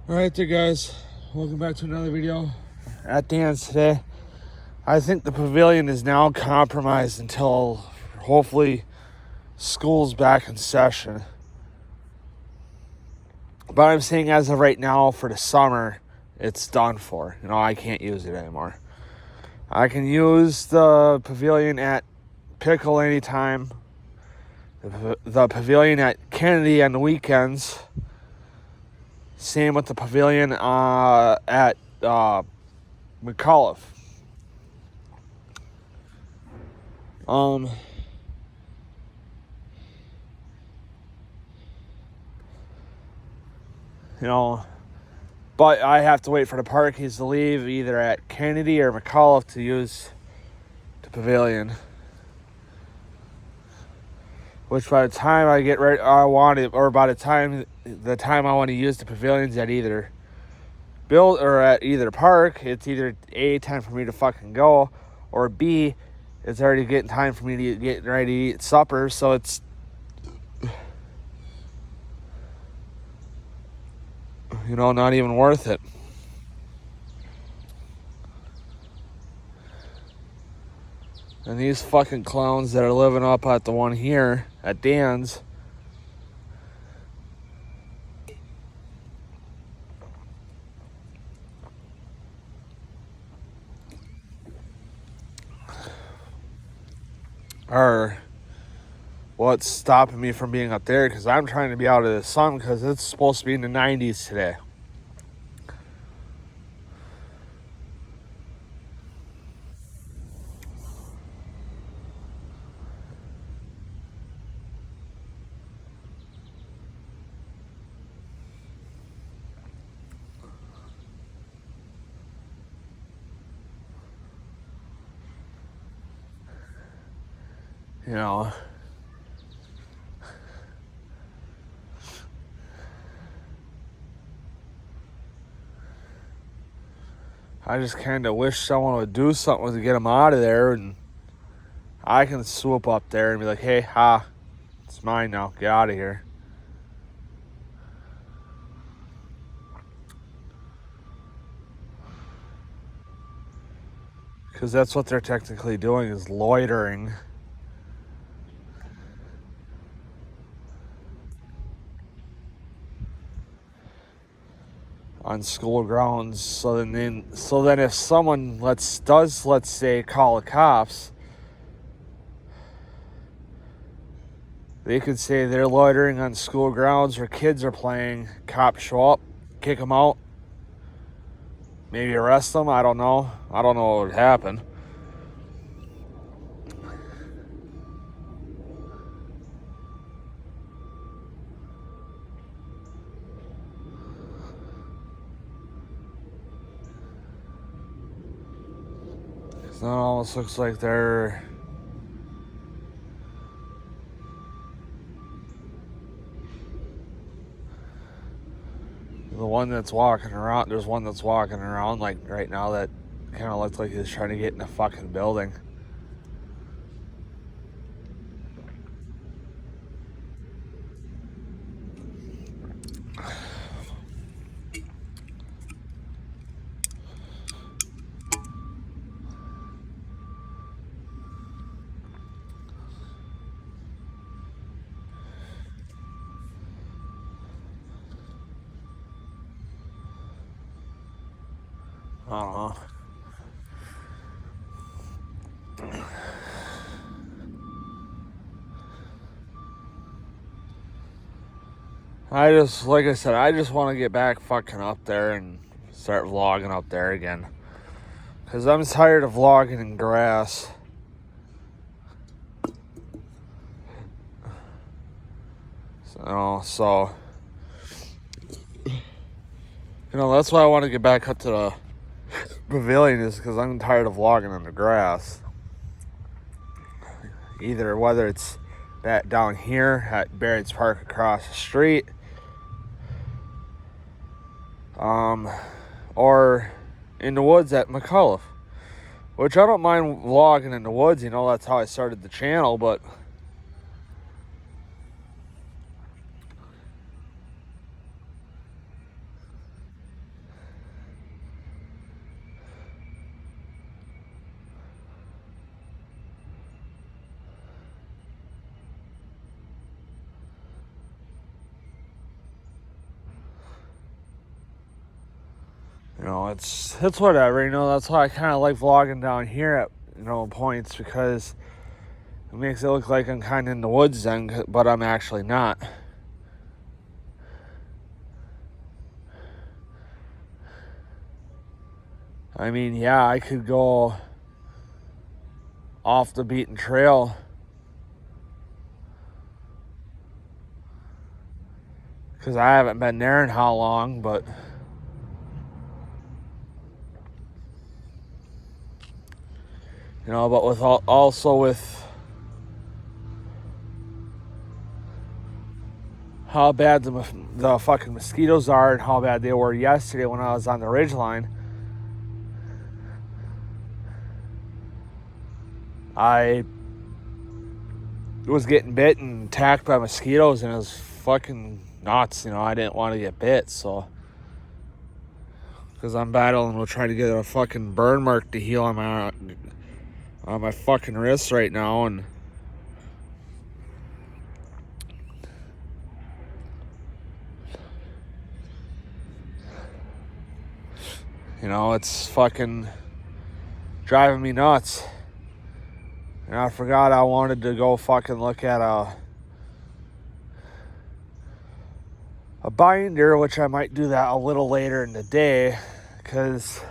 Alright there guys, welcome back to another video at Danz today. I think the pavilion is now compromised until hopefully school's back in session. But I'm saying as of right now for the summer, it's done for. I can't use it anymore. I can use the pavilion at Pickle anytime. The pavilion at Kennedy on the weekends. Same with the pavilion at McAuliffe. But I have to wait for the parkies to leave either at Kennedy or McAuliffe to use the pavilion. Which by the time I get ready, I want it, or by the time I want to use the pavilions at either park, it's either A, time for me to fucking go, or B, it's already getting time for me to get ready to eat supper, so it's not even worth it. And these fucking clowns that are living up at the one here at Danz, are what's stopping me from being up there, because I'm trying to be out of the sun because it's supposed to be in the 90s today. I just kind of wish someone would do something to get them out of there, and I can swoop up there and be like, hey, it's mine now, get out of here. Because that's what they're technically doing, is loitering on school grounds. So then if someone let's say call the cops, they could say they're loitering on school grounds where kids are playing. Cops show up, kick them out, maybe arrest them. I don't know what would happen. It almost looks like they're the one that's walking around. There's one that's walking around like right now that kind of looks like he's trying to get in the fucking building. I don't know. Like I said, I just want to get back fucking up there and start vlogging up there again. Because I'm tired of vlogging in grass. So that's why I want to get back up to the pavilion, is because I'm tired of vlogging in the grass. Whether it's that down here at Barrett's Park across the street, or in the woods at McAuliffe, which I don't mind vlogging in the woods. That's how I started the channel, but It's whatever. That's why I kind of like vlogging down here at points, because it makes it look like I'm kind of in the woods then, but I'm actually not. I mean, yeah, I could go off the beaten trail, because I haven't been there in how long, but but with also with how bad the fucking mosquitoes are and how bad they were yesterday when I was on the ridgeline, I was getting bit and attacked by mosquitoes, and it was fucking nuts. I didn't want to get bit, so, because I'm battling with trying to get a fucking burn mark to heal on my fucking wrist right now, and it's fucking driving me nuts. And I forgot I wanted to go fucking look at a binder, which I might do that a little later in the day, because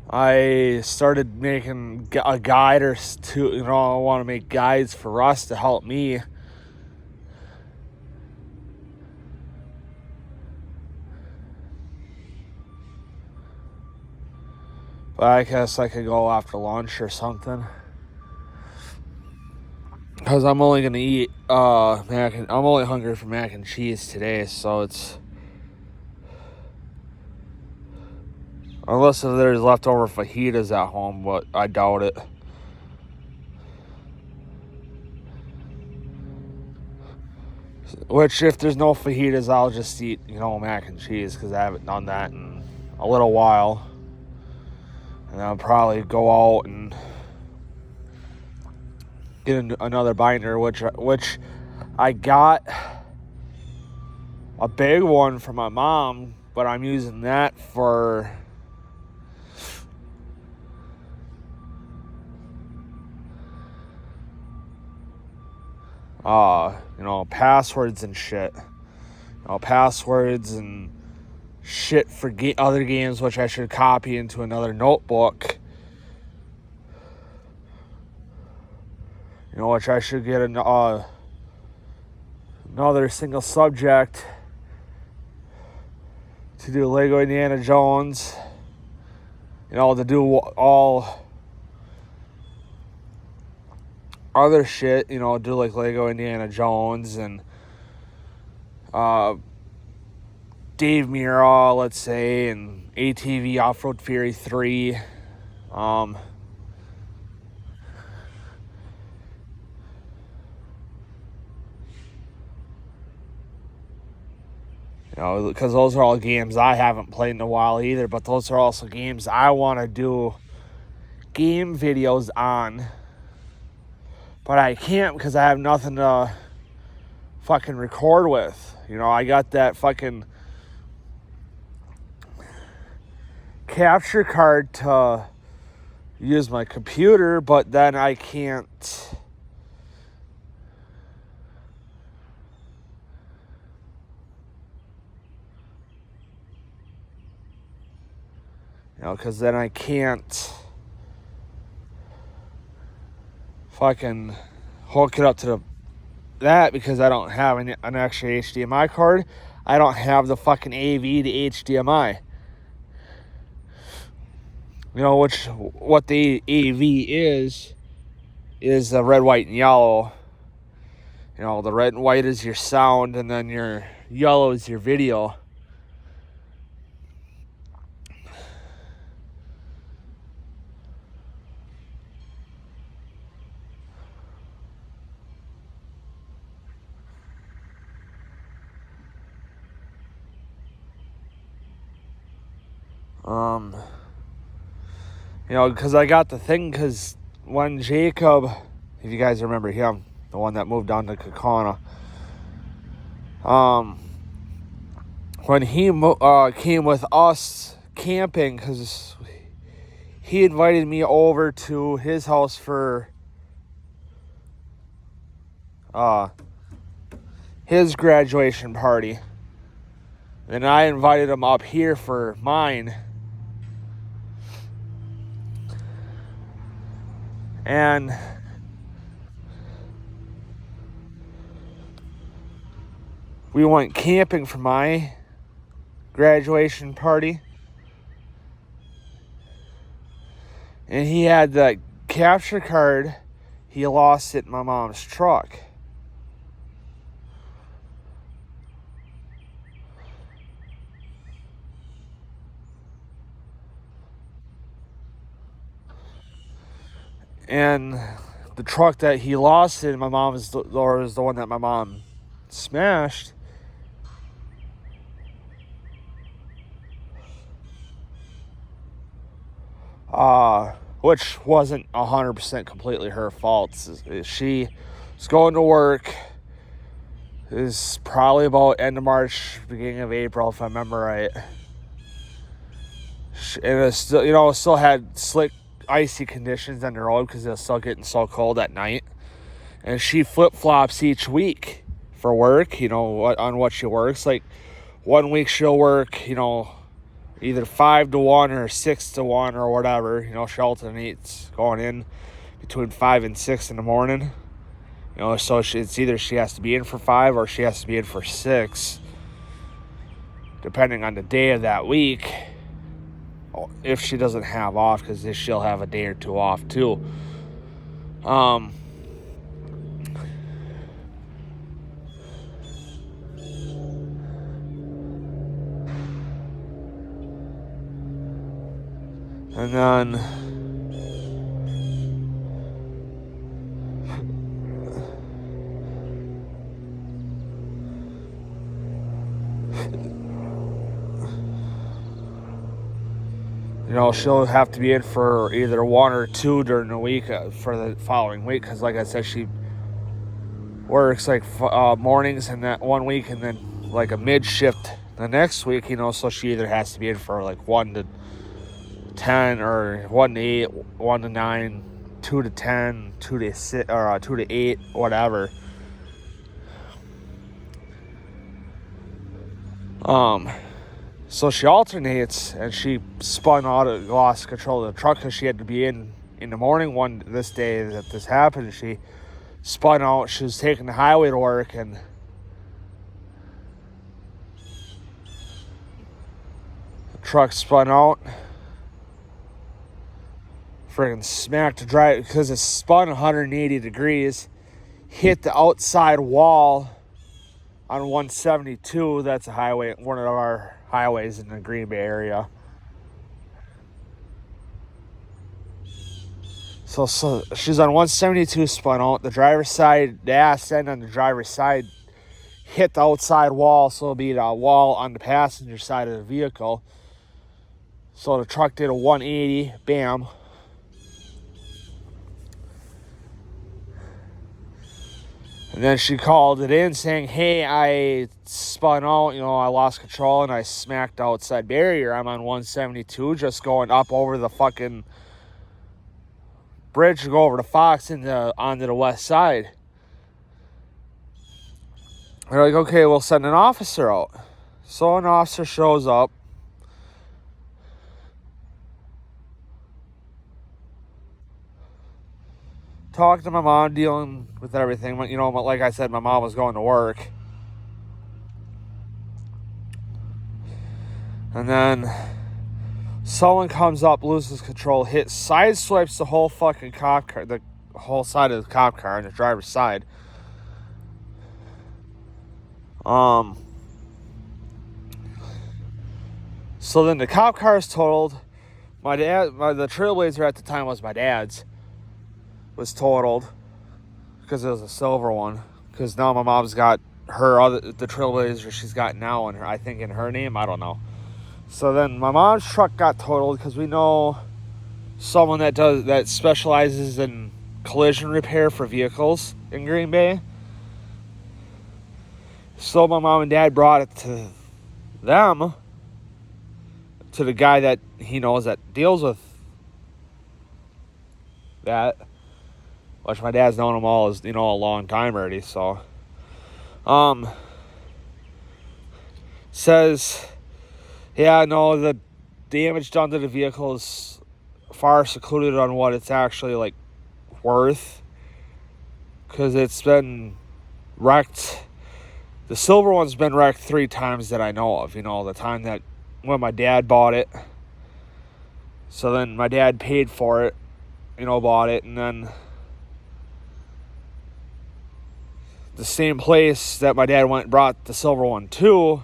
I started making a guide or two. I want to make guides for Russ to help me. But I guess I could go after lunch or something, because I'm only gonna eat I'm only hungry for mac and cheese today, so it's, unless if there's leftover fajitas at home, but I doubt it. Which, if there's no fajitas, I'll just eat mac and cheese, because I haven't done that in a little while. And I'll probably go out and get another binder, which I got a big one for my mom, but I'm using that for passwords and shit. Passwords and shit for other games, which I should copy into another notebook. Which I should get another single subject to do Lego Indiana Jones. To do all other shit. Do like Lego Indiana Jones and Dave Mira, let's say, and ATV Off-Road Fury 3. Because those are all games I haven't played in a while either, but those are also games I want to do game videos on. But I can't, because I have nothing to fucking record with. I got that fucking capture card to use my computer, but then I can't because then I can't fucking hook it up to that, because I don't have an extra HDMI card. I don't have the fucking AV to HDMI. What the AV is the red, white, and yellow. The red and white is your sound, and then your yellow is your video. because I got the thing, because when Jacob, if you guys remember him, the one that moved down to Kakana, when he came with us camping, because he invited me over to his house for his graduation party. Then I invited him up here for mine. And we went camping for my graduation party. And he had the capture card. He lost it in my mom's truck. And the truck that he lost in my mom's, or was the one that my mom smashed. Which wasn't 100% completely her fault. She was going to work. It was probably about end of March, beginning of April, if I remember right. And it still, still had slick, icy conditions on the road because it was still getting so cold at night. And she flip-flops each week for work, on what she works. Like, 1 week she'll work, either 5 to 1 or 6 to 1 or whatever. She alternates going in between 5 and 6 in the morning. So it's either she has to be in for 5 or she has to be in for 6, depending on the day of that week. If she doesn't have off, because she'll have a day or two off too. And then she'll have to be in for either 1 or 2 during the week for the following week, because like I said, she works like mornings in that 1 week and then like a mid shift the next week, so she either has to be in for like 1 to 10 or 1 to 8, 1 to 9, 2 to 10, 2 to 6, or 2 to 8, whatever. So she alternates, and she spun out, lost control of the truck because she had to be in the morning this day that this happened. She spun out. She was taking the highway to work, and the truck spun out. Friggin' smacked the drive because it spun 180 degrees, hit the outside wall on 172. That's a highway, one of our highways in the Green Bay area. So she's on 172, spun out. The driver's side, the ass end on the driver's side hit the outside wall, so it'll be the wall on the passenger side of the vehicle. So the truck did a 180, bam. And then she called it in saying, hey, I spun out, I lost control and I smacked the outside barrier. I'm on 172, just going up over the fucking bridge to go over to Fox onto the west side. They're like, okay, we'll send an officer out. So an officer shows up. Talking to my mom, dealing with everything. Like I said, my mom was going to work. And then someone comes up, loses control, sideswipes the whole fucking cop car, the whole side of the cop car on the driver's side. So then the cop car is totaled. The Trailblazer at the time was my dad's. Was totaled because it was a silver one. Because now my mom's got the Trailblazer she's got now I think in her name. I don't know. So then my mom's truck got totaled because we know someone that specializes in collision repair for vehicles in Green Bay. So my mom and dad brought it to them, to the guy that he knows that deals with that, which my dad's known them all as, a long time already. So says, yeah, no, the damage done to the vehicle is far secluded on what it's actually like worth, because it's been wrecked. The silver one's been wrecked 3 times that I know of. The time that when my dad bought it. So then my dad paid for it, bought it, and then the same place that my dad went and brought the silver one to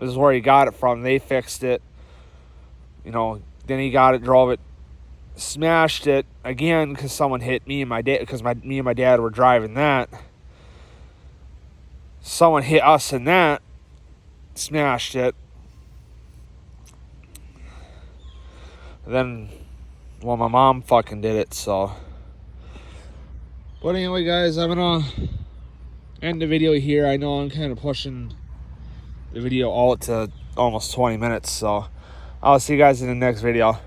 is where he got it from. They fixed it. Then he got it, drove it, smashed it again because someone hit me and my dad, because me and my dad were driving that. Someone hit us in that, smashed it. Then, well, my mom fucking did it, so. But anyway, guys, I'm gonna end the video here. I know I'm kind of pushing the video out to almost 20 minutes, so I'll see you guys in the next video.